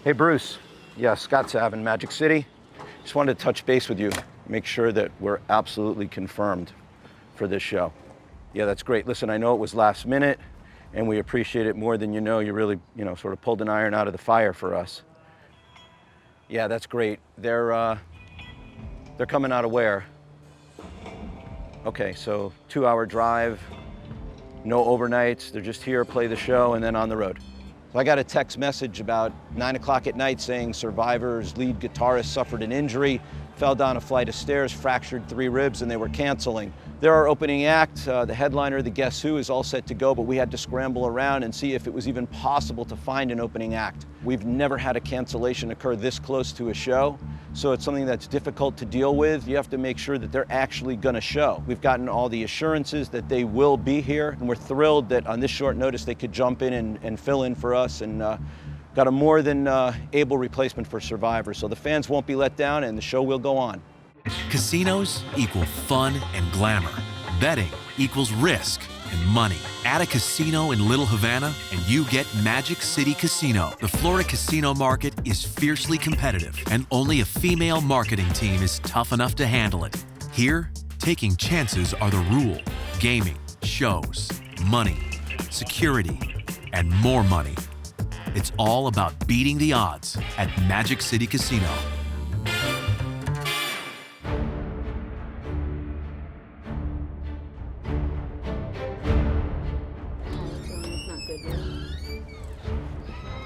Hey, Bruce. Yeah, Scott Savin, Magic City. Just wanted to touch base with you, make sure that we're absolutely confirmed for this show. Yeah, that's great. Listen, I know it was last minute, and we appreciate it more than you know. You really, sort of pulled an iron out of the fire for us. Yeah, that's great. They're coming out of where? Okay, so 2-hour drive, no overnights. They're just here, play the show, and then on the road. So I got a text message about 9 o'clock at night saying Survivor's lead guitarist suffered an injury, fell down a flight of stairs, fractured 3 ribs, and they were canceling. They're our opening act. The headliner, the Guess Who, is all set to go, but we had to scramble around and see if it was even possible to find an opening act. We've never had a cancellation occur this close to a show, so it's something that's difficult to deal with. You have to make sure that they're actually gonna show. We've gotten all the assurances that they will be here, and we're thrilled that on this short notice they could jump in and fill in for us, and got a more than able replacement for Survivor. So the fans won't be let down, and the show will go on. Casinos equal fun and glamour. Betting equals risk and money. Add a casino in Little Havana and you get Magic City Casino. The Florida casino market is fiercely competitive and only a female marketing team is tough enough to handle it. Here, taking chances are the rule. Gaming, shows, money, security, and more money. It's all about beating the odds at Magic City Casino.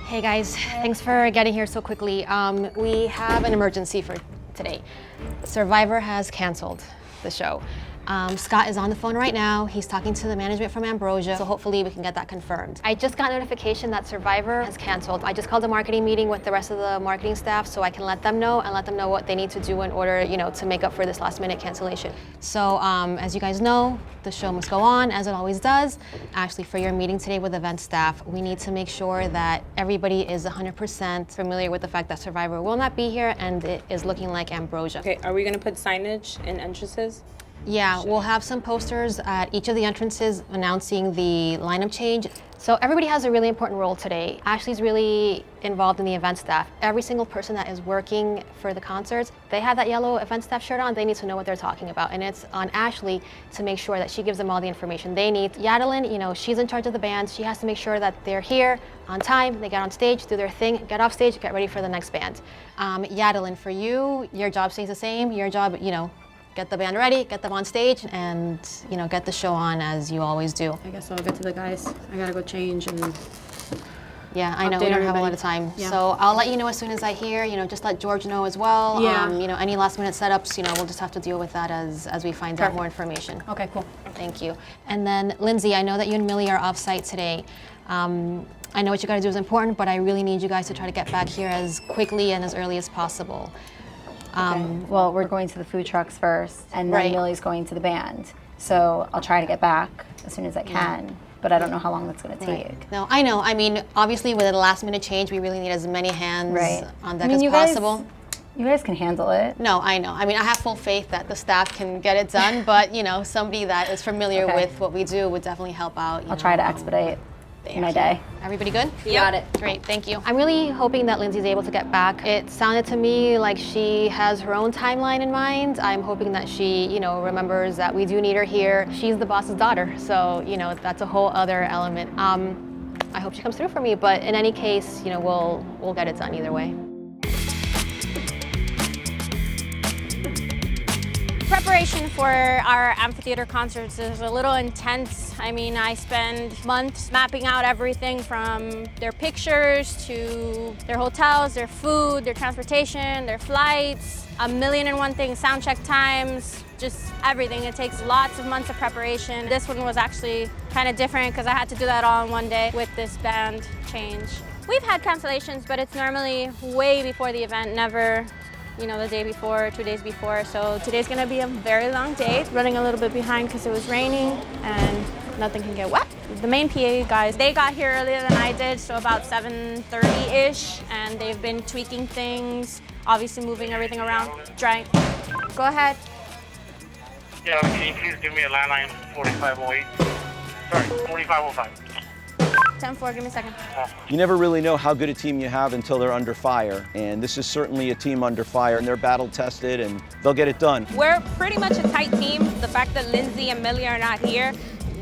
Hey guys, thanks for getting here so quickly. We have an emergency for today. Survivor has canceled the show. Scott is on the phone right now. He's talking to the management from Ambrosia, so hopefully we can get that confirmed. I just got notification that Survivor has canceled. I just called a marketing meeting with the rest of the marketing staff so I can let them know what they need to do in order, to make up for this last minute cancellation. So as you guys know, the show must go on as it always does. Actually, for your meeting today with event staff, we need to make sure that everybody is 100% familiar with the fact that Survivor will not be here and it is looking like Ambrosia. Okay, are we gonna put signage in entrances? Yeah, we'll have some posters at each of the entrances announcing the lineup change. So everybody has a really important role today. Ashley's really involved in the event staff. Every single person that is working for the concerts, they have that yellow event staff shirt on. They need to know what they're talking about. And it's on Ashley to make sure that she gives them all the information they need. Yadelin, she's in charge of the band. She has to make sure that they're here on time. They get on stage, do their thing, get off stage, get ready for the next band. Yadelin, for you, your job stays the same. Your job, get the band ready, get them on stage, and get the show on as you always do. I guess I'll get to the guys. I gotta go change and yeah, I know we don't have a lot of time. Yeah. So I'll let you know as soon as I hear, just let George know as well. Yeah. Any last minute setups, we'll just have to deal with that as we find out more information. Okay, cool. Thank you. And then Lindsay, I know that you and Millie are off site today. I know what you gotta do is important, but I really need you guys to try to get back here as quickly and as early as possible. Okay. Well, we're going to the food trucks first, and then Millie's going to the band. So I'll try to get back as soon as I can, but I don't know how long that's going to take. No, I know. I mean, obviously, with a last-minute change, we really need as many hands on deck as you possible. You guys can handle it. No, I know. I mean, I have full faith that the staff can get it done, but somebody that is familiar with what we do would definitely help out. I'll try to expedite my day. Everybody good? You got it. Great, thank you. I'm really hoping that Lindsay's able to get back. It sounded to me like she has her own timeline in mind. I'm hoping that she, remembers that we do need her here. She's the boss's daughter, so, that's a whole other element. I hope she comes through for me, but in any case, we'll get it done either way. Preparation for our amphitheater concerts is a little intense. I mean, I spend months mapping out everything from their pictures to their hotels, their food, their transportation, their flights, 1,000,001 things, sound check times, just everything. It takes lots of months of preparation. This one was actually kind of different because I had to do that all in one day with this band change. We've had cancellations, but it's normally way before the event, never the day before, 2 days before. So today's gonna be a very long day. Running a little bit behind because it was raining and nothing can get wet. The main PA guys, they got here earlier than I did, so about 7:30-ish, and they've been tweaking things, obviously moving everything around. Go ahead. Yeah, can you please give me a landline 4508? Sorry, 4505. 10-4, give me a second. You never really know how good a team you have until they're under fire, and this is certainly a team under fire, and they're battle tested, and they'll get it done. We're pretty much a tight team. The fact that Lindsay and Millie are not here,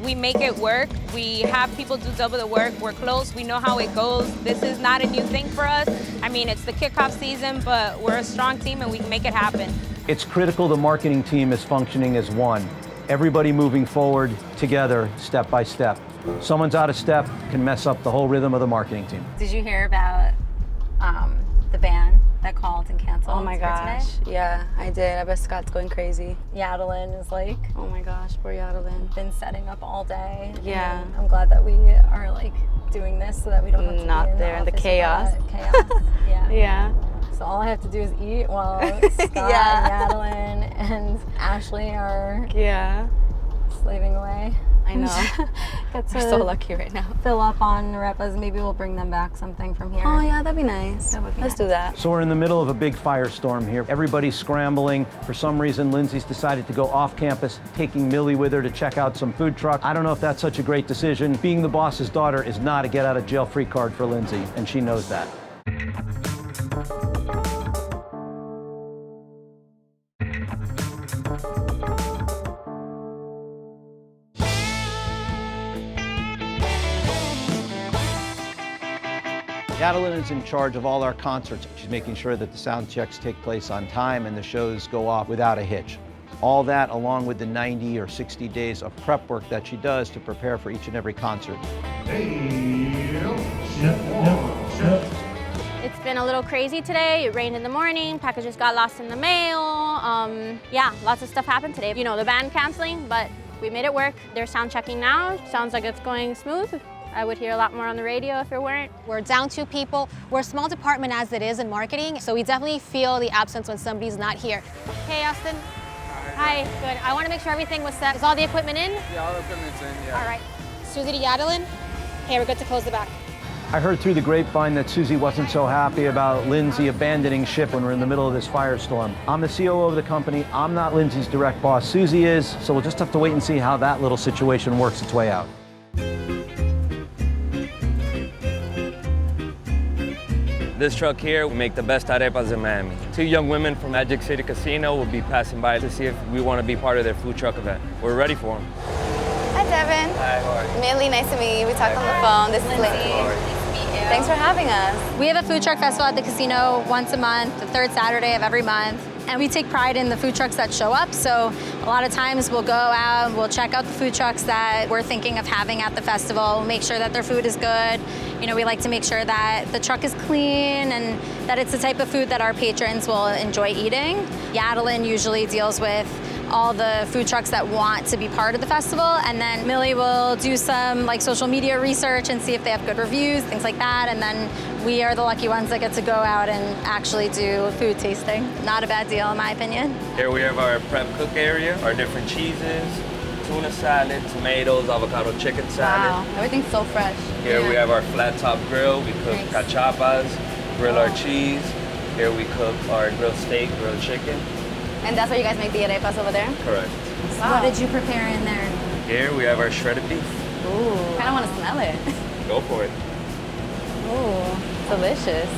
we make it work. We have people do double the work. We're close. We know how it goes. This is not a new thing for us. I mean, it's the kickoff season, but we're a strong team and we can make it happen. It's critical the marketing team is functioning as one. Everybody moving forward together, step by step. Someone's out of step can mess up the whole rhythm of the marketing team. Did you hear about the band that called and canceled? Oh my for gosh. today? Yeah, I did. I bet Scott's going crazy. Yadelin is like Oh my gosh, poor Yadelin. been setting up all day. Yeah. And I'm glad that we are like doing this so that we don't have to Not be in there in the office with chaos. all that chaos. Yeah. Yeah. So all I have to do is eat while Scott Yeah. and Yadelin and Ashley are Yeah. slaving away. I know. Get We're so lucky right now. fill up on Repas. Maybe we'll bring them back something from here. Oh yeah, that'd be nice. That would be Let's do that. So we're in the middle of a big firestorm here. Everybody's scrambling. For some reason, Lindsay's decided to go off campus, taking Millie with her to check out some food trucks. I don't know if that's such a great decision. Being the boss's daughter is not a get out of jail free card for Lindsay, and she knows that. Yadelin is in charge of all our concerts. She's making sure that the sound checks take place on time and the shows go off without a hitch. All that along with the 90 or 60 days of prep work that she does to prepare for each and every concert. It's been a little crazy today. It rained in the morning, packages got lost in the mail. Yeah, lots of stuff happened today. You know, the band canceling, but we made it work. They're sound checking now. Sounds like it's going smooth. I would hear a lot more on the radio if it weren't. We're down 2 people. We're a small department as it is in marketing, so we definitely feel the absence when somebody's not here. Hey, Austin. Hi, good. I want to make sure everything was set. Is all the equipment in? Yeah, all the equipment's in, yeah. All right. Susie to Yadelin. Hey, we're good to close the back. I heard through the grapevine that Susie wasn't so happy about Lindsay abandoning ship when we're in the middle of this firestorm. I'm the COO of the company. I'm not Lindsay's direct boss. Susie is, so we'll just have to wait and see how that little situation works its way out. This truck here will make the best arepas in Miami. 2 young women from Magic City Casino will be passing by to see if we want to be part of their food truck event. We're ready for them. Hi, Devin. Hi, how are you? Millie, nice to meet you. We talked on the phone. This is Lindsay. Thanks for having us. We have a food truck festival at the casino once a month, the 3rd Saturday of every month. And we take pride in the food trucks that show up. So a lot of times we'll go out, we'll check out the food trucks that we're thinking of having at the festival, make sure that their food is good. You know, we like to make sure that the truck is clean and that it's the type of food that our patrons will enjoy eating. Yadelin usually deals with all the food trucks that want to be part of the festival, and then Millie will do some like social media research and see if they have good reviews, things like that, and then we are the lucky ones that get to go out and actually do food tasting. Not a bad deal in my opinion. Here we have our prep cook area, our different cheeses, tuna salad, tomatoes, avocado chicken salad. Wow, everything's so fresh. Here we have our flat top grill. We cook cachapas, grill our cheese. Here we cook our grilled steak, grilled chicken. And that's where you guys make the arepas over there? Correct. What did you prepare in there? Here we have our shredded beef. Ooh, kind of want to smell it. Go for it. Ooh, delicious.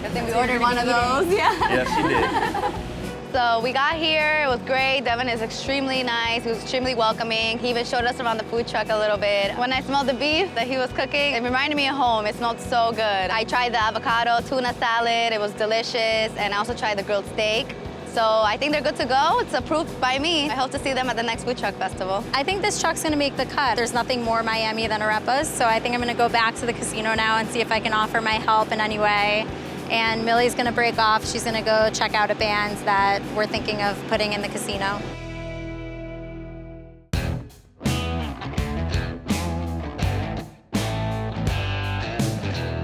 Good thing we ordered one of those. Yeah. Yes, you did. So we got here, it was great. Devin is extremely nice, he was extremely welcoming. He even showed us around the food truck a little bit. When I smelled the beef that he was cooking, it reminded me of home. It smelled so good. I tried the avocado tuna salad, it was delicious, and I also tried the grilled steak. So I think they're good to go. It's approved by me. I hope to see them at the next Food Truck Festival. I think this truck's gonna make the cut. There's nothing more Miami than arepas, so I think I'm gonna go back to the casino now and see if I can offer my help in any way. And Millie's gonna break off. She's gonna go check out a band that we're thinking of putting in the casino.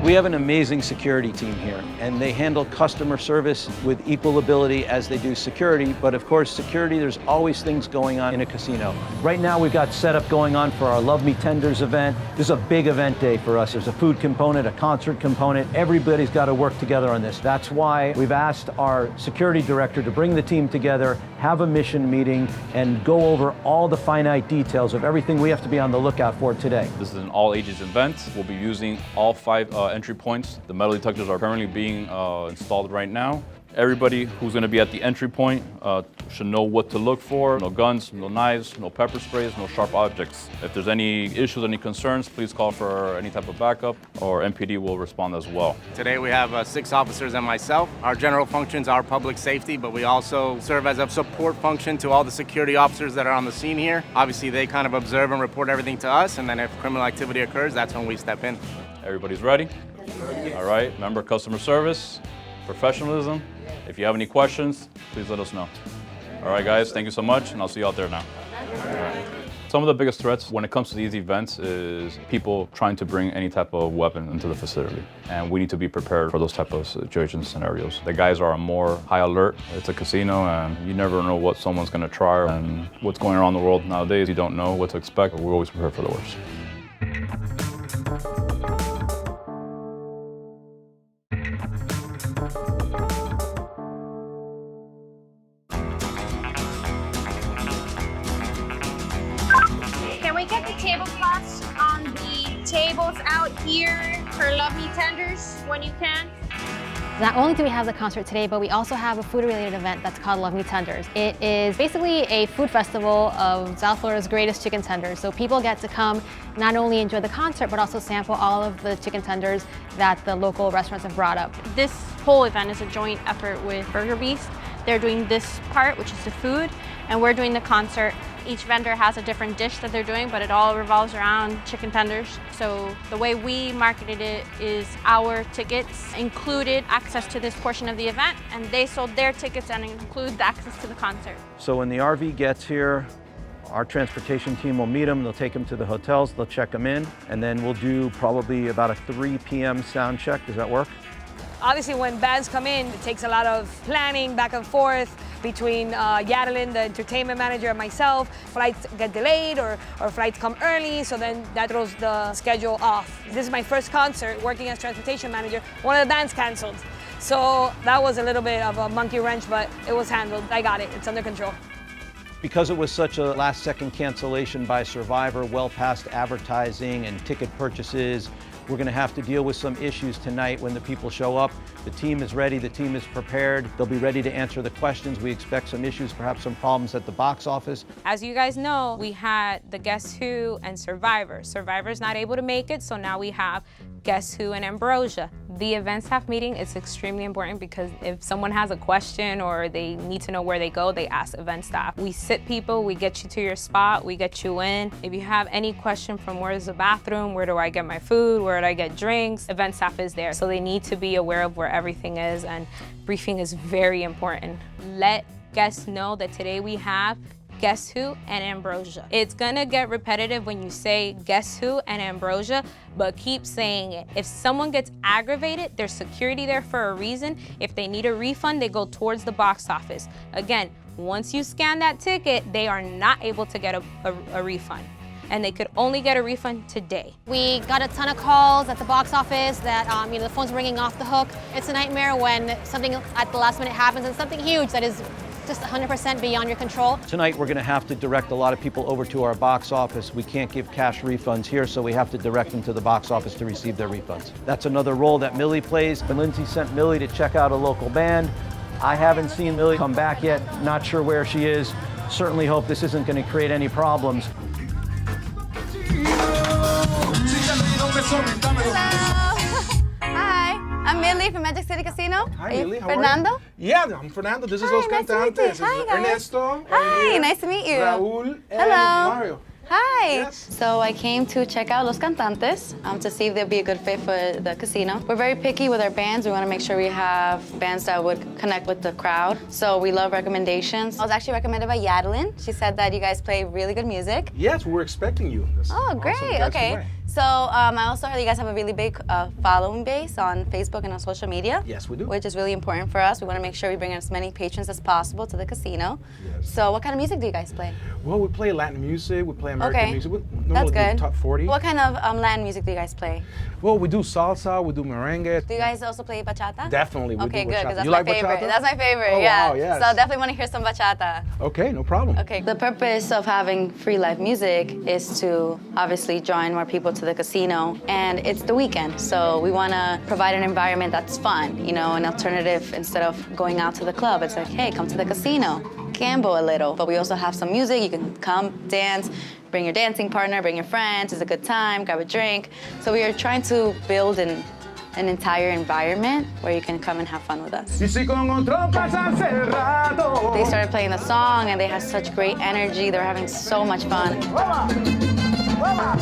We have an amazing security team here, and they handle customer service with equal ability as they do security. But of course, security, there's always things going on in a casino. Right now, we've got setup going on for our Love Me Tenders event. This is a big event day for us. There's a food component, a concert component. Everybody's got to work together on this. That's why we've asked our security director to bring the team together, have a mission meeting, and go over all the finite details of everything we have to be on the lookout for today. This is an all-ages event. We'll be using all 5 entry points. The metal detectors are currently being installed right now. Everybody who's going to be at the entry point should know what to look for. No guns, no knives, no pepper sprays, no sharp objects. If there's any issues, any concerns, please call for any type of backup, or MPD will respond as well. Today we have 6 officers and myself. Our general functions are public safety, but we also serve as a support function to all the security officers that are on the scene here. Obviously, they kind of observe and report everything to us, and then if criminal activity occurs, that's when we step in. Everybody's ready? All right, remember customer service, professionalism. If you have any questions, please let us know. All right, guys, thank you so much, and I'll see you out there now. All right. Some of the biggest threats when it comes to these events is people trying to bring any type of weapon into the facility. And we need to be prepared for those type of situations, scenarios. The guys are more high alert. It's a casino, and you never know what someone's gonna try. And what's going on in the world nowadays, you don't know what to expect, but we're always prepared for the worst. Can we get the tablecloths on the tables out here for Love Me Tenders when you can? Not only do we have the concert today, but we also have a food-related event that's called Love Me Tenders. It is basically a food festival of South Florida's greatest chicken tenders. So people get to come not only enjoy the concert, but also sample all of the chicken tenders that the local restaurants have brought up. This whole event is a joint effort with Burger Beast. They're doing this part, which is the food, and we're doing the concert. Each vendor has a different dish that they're doing, but it all revolves around chicken tenders. So the way we marketed it is our tickets included access to this portion of the event, and they sold their tickets and include the access to the concert. So when the RV gets here, our transportation team will meet them, they'll take them to the hotels, they'll check them in, and then we'll do probably about a 3 p.m. sound check. Does that work? Obviously, when bands come in, it takes a lot of planning back and forth between Yadelin, the entertainment manager, and myself. Flights get delayed or flights come early, so then that throws the schedule off. This is my first concert working as transportation manager. One of the bands canceled. So that was a little bit of a monkey wrench, but it was handled. I got it, it's under control. Because it was such a last-second cancellation by Survivor, well past advertising and ticket purchases, we're going to have to deal with some issues tonight when the people show up. The team is ready, the team is prepared. They'll be ready to answer the questions. We expect some issues, perhaps some problems at the box office. As you guys know, we had the Guess Who and Survivor. Survivor's not able to make it, so now we have Guess Who and Ambrosia. The event staff meeting is extremely important because if someone has a question or they need to know where they go, they ask event staff. We sit people, we get you to your spot, we get you in. If you have any question from where's the bathroom, where do I get my food, where do I get drinks, event staff is there. So they need to be aware of where everything is, and briefing is very important. Let guests know that today we have Guess Who and Ambrosia. It's gonna get repetitive when you say Guess Who and Ambrosia, but keep saying it. If someone gets aggravated, there's security there for a reason. If they need a refund, they go towards the box office. Again, once you scan that ticket, they are not able to get a refund. And they could only get a refund today. We got a ton of calls at the box office that the phone's ringing off the hook. It's a nightmare when something at the last minute happens and something huge that is just 100% beyond your control. Tonight we're going to have to direct a lot of people over to our box office. We can't give cash refunds here, so we have to direct them to the box office to receive their refunds. That's another role that Millie plays. When Lindsay sent Millie to check out a local band, I haven't seen Millie come back yet. Not sure where she is. Certainly hope this isn't going to create any problems. Hello. Hi, I'm Millie from Magic City Casino. Hi, Millie. How Fernando? are you? Yeah, I'm Fernando. This is Hi, Los nice to meet Cantantes. you. This Hi, is guys. Ernesto. Hi, nice to meet you. Raúl and Hello. Mario. Hi. Yes. So I came to check out Los Cantantes to see if they'd be a good fit for the casino. We're very picky with our bands. We want to make sure we have bands that would connect with the crowd. So we love recommendations. I was actually recommended by Yadelin. She said that you guys play really good music. Yes, we were expecting you. That's Oh, great. awesome. That's Okay. right. So I also heard you guys have a really big following base on Facebook and on social media. Yes, we do. Which is really important for us. We want to make sure we bring as many patrons as possible to the casino. Yes. So what kind of music do you guys play? Well, we play Latin music, we play American music. We That's normally do good. top 40. What kind of Latin music do you guys play? Well, we do salsa, we do merengue. Do you guys also play bachata? Definitely, we Okay, do good, bachata. because that's You my like favorite. bachata? That's my favorite, Oh, yeah. wow, yes. So definitely want to hear some bachata. Okay, no problem. Okay, the purpose of having free live music is to obviously draw in more people to the casino, and it's the weekend, so we want to provide an environment that's fun, you know, an alternative instead of going out to the club. It's like, hey, come to the casino, gamble a little. But we also have some music. You can come, dance, bring your dancing partner, bring your friends. It's a good time, grab a drink. So we are trying to build an entire environment where you can come and have fun with us. They started playing the song and they had such great energy. They were having so much fun.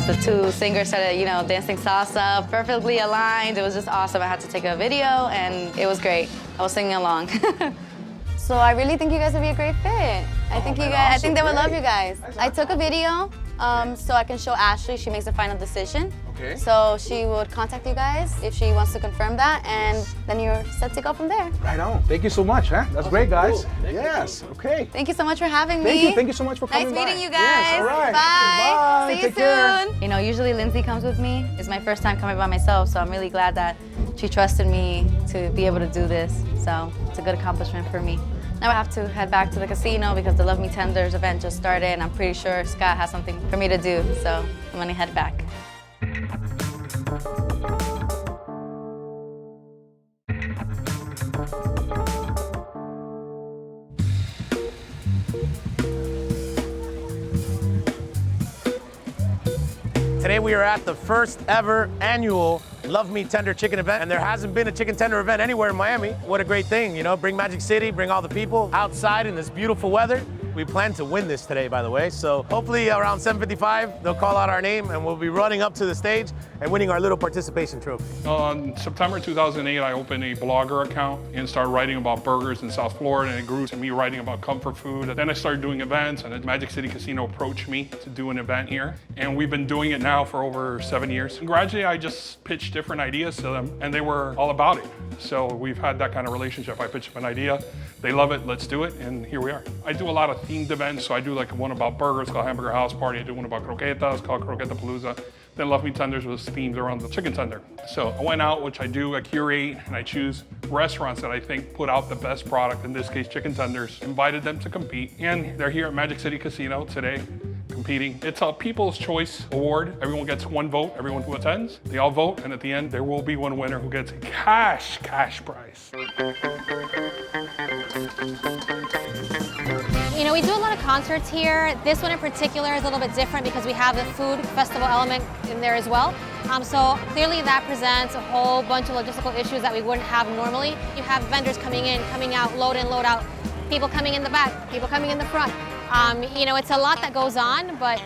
The two singers started, you know, dancing salsa, perfectly aligned. It was just awesome. I had to take a video and it was great. I was singing along. So I really think you guys would be a great fit. I think I think they would love you guys. I took a video so I can show Ashley. She makes the final decision. Okay. So she would contact you guys if she wants to confirm that, and then you're set to go from there. Right on. Thank you so much, huh? That's great, guys. Yes, okay. Thank you so much for having Thank me. you. Thank you so much for coming by. Nice meeting you guys. Yes, all right. Bye. Bye. See you Take care. soon. You know, usually Lindsay comes with me. It's my first time coming by myself, so I'm really glad that she trusted me to be able to do this. So it's a good accomplishment for me. Now I have to head back to the casino because the Love Me Tenders event just started, and I'm pretty sure Scott has something for me to do, so I'm gonna head back. Today we are at the first ever annual Love Me Tender chicken event, and there hasn't been a chicken tender event anywhere in Miami. What a great thing, you know, bring Magic City, bring all the people outside in this beautiful weather. We plan to win this today, by the way, so hopefully around 7:55, they'll call out our name and we'll be running up to the stage and winning our little participation trophy. In September 2008, I opened a blogger account and started writing about burgers in South Florida, and it grew to me writing about comfort food. Then I started doing events, and the Magic City Casino approached me to do an event here, and we've been doing it now for over 7 years. And gradually, I just pitched different ideas to them, and they were all about it. So we've had that kind of relationship. I pitch up an idea, they love it, let's do it, and here we are. I do a lot of themed events, so I do like one about burgers called Hamburger House Party. I do one about croquetas called Croquetapalooza. Then Love Me Tenders was themed around the chicken tender. So I went out, which I do, I curate, and I choose restaurants that I think put out the best product, in this case chicken tenders, invited them to compete, and they're here at Magic City Casino today competing. It's a People's Choice Award. Everyone gets one vote, everyone who attends. They all vote, and at the end, there will be one winner who gets a cash prize. You know, we do a lot of concerts here. This one in particular is a little bit different because we have the food festival element in there as well. So clearly that presents a whole bunch of logistical issues that we wouldn't have normally. You have vendors coming in, coming out, load in, load out, people coming in the back, people coming in the front. You know, it's a lot that goes on, but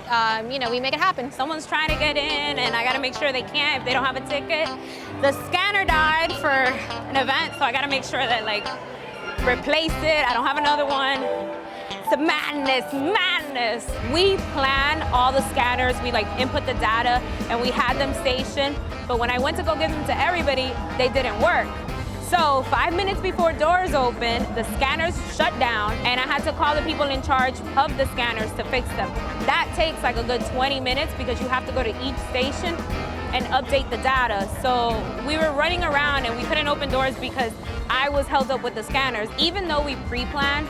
you know, we make it happen. Someone's trying to get in, and I gotta make sure they can't if they don't have a ticket. The scanner died for an event, so I gotta make sure that, like, replace it. I don't have another one. It's a madness. We plan all the scanners, we like input the data, and we had them stationed, but when I went to go give them to everybody, they didn't work. So 5 minutes before doors open, the scanners shut down, and I had to call the people in charge of the scanners to fix them. That takes like a good 20 minutes because you have to go to each station and update the data. So we were running around and we couldn't open doors because I was held up with the scanners. Even though we pre-planned,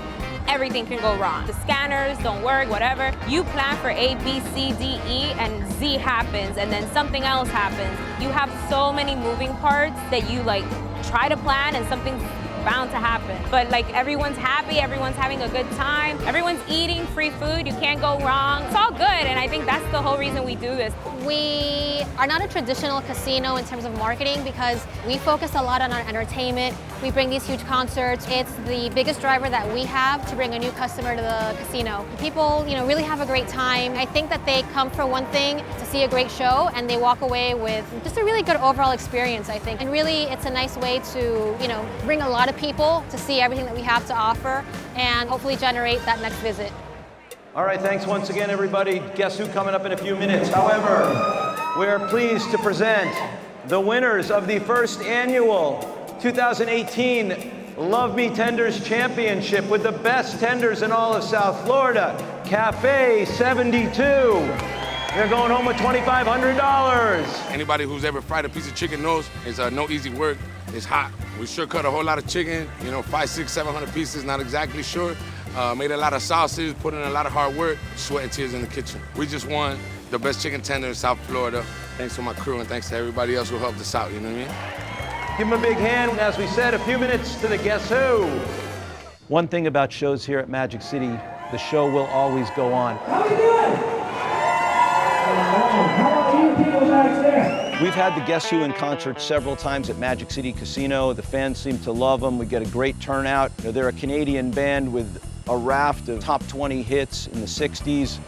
everything can go wrong. The scanners don't work, whatever. You plan for A, B, C, D, E, and Z happens, and then something else happens. You have so many moving parts that you like try to plan and something's bound to happen. But like everyone's happy, everyone's having a good time, everyone's eating free food, you can't go wrong. It's all good, and I think that's the whole reason we do this. We are not a traditional casino in terms of marketing because we focus a lot on our entertainment. We bring these huge concerts. It's the biggest driver that we have to bring a new customer to the casino. People, you know, really have a great time. I think that they come for one thing, to see a great show, and they walk away with just a really good overall experience, I think. And really, it's a nice way to, you know, bring a lot of people to see everything that we have to offer and hopefully generate that next visit. All right, thanks once again, everybody. Guess who coming up in a few minutes? However, we're pleased to present the winners of the first annual 2018 Love Me Tenders Championship with the best tenders in all of South Florida, Cafe 72. They're going home with $2,500. Anybody who's ever fried a piece of chicken knows it's no easy work. It's hot. We sure cut a whole lot of chicken, 500, 600, 700 pieces, not exactly sure. Made a lot of sauces, put in a lot of hard work, sweat and tears in the kitchen. We just won the best chicken tender in South Florida. Thanks to my crew and thanks to everybody else who helped us out, you know what I mean? Give them a big hand. As we said, a few minutes to the Guess Who. One thing about shows here at Magic City, the show will always go on. How we doing? How about you people back there? We've had the Guess Who in concert several times at Magic City Casino. The fans seem to love them. We get a great turnout. They're a Canadian band with a raft of top 20 hits in the 60s.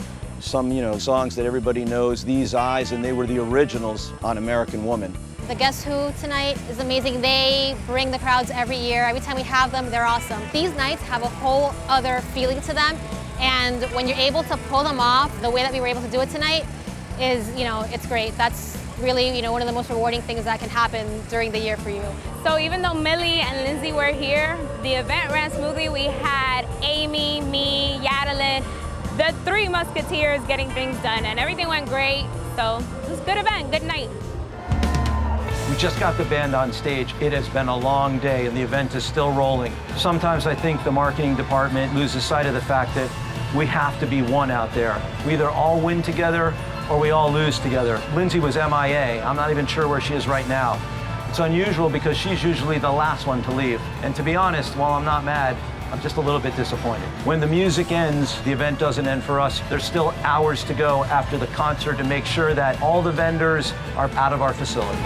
Some, songs that everybody knows, These Eyes, and they were the originals on American Woman. The Guess Who tonight is amazing. They bring the crowds every year. Every time we have them, they're awesome. These nights have a whole other feeling to them. And when you're able to pull them off the way that we were able to do it tonight is, it's great. That's really, one of the most rewarding things that can happen during the year for you. So even though Millie and Lindsay were here, the event ran smoothly. We had Amy, me, Yadalin, the three musketeers getting things done, and everything went great. So it was a good event, good night. We just got the band on stage. It has been a long day and the event is still rolling. Sometimes I think the marketing department loses sight of the fact that we have to be one out there. We either all win together or we all lose together. Lindsay was MIA. I'm not even sure where she is right now. It's unusual because she's usually the last one to leave. And to be honest, while I'm not mad, I'm just a little bit disappointed. When the music ends, the event doesn't end for us. There's still hours to go after the concert to make sure that all the vendors are out of our facility.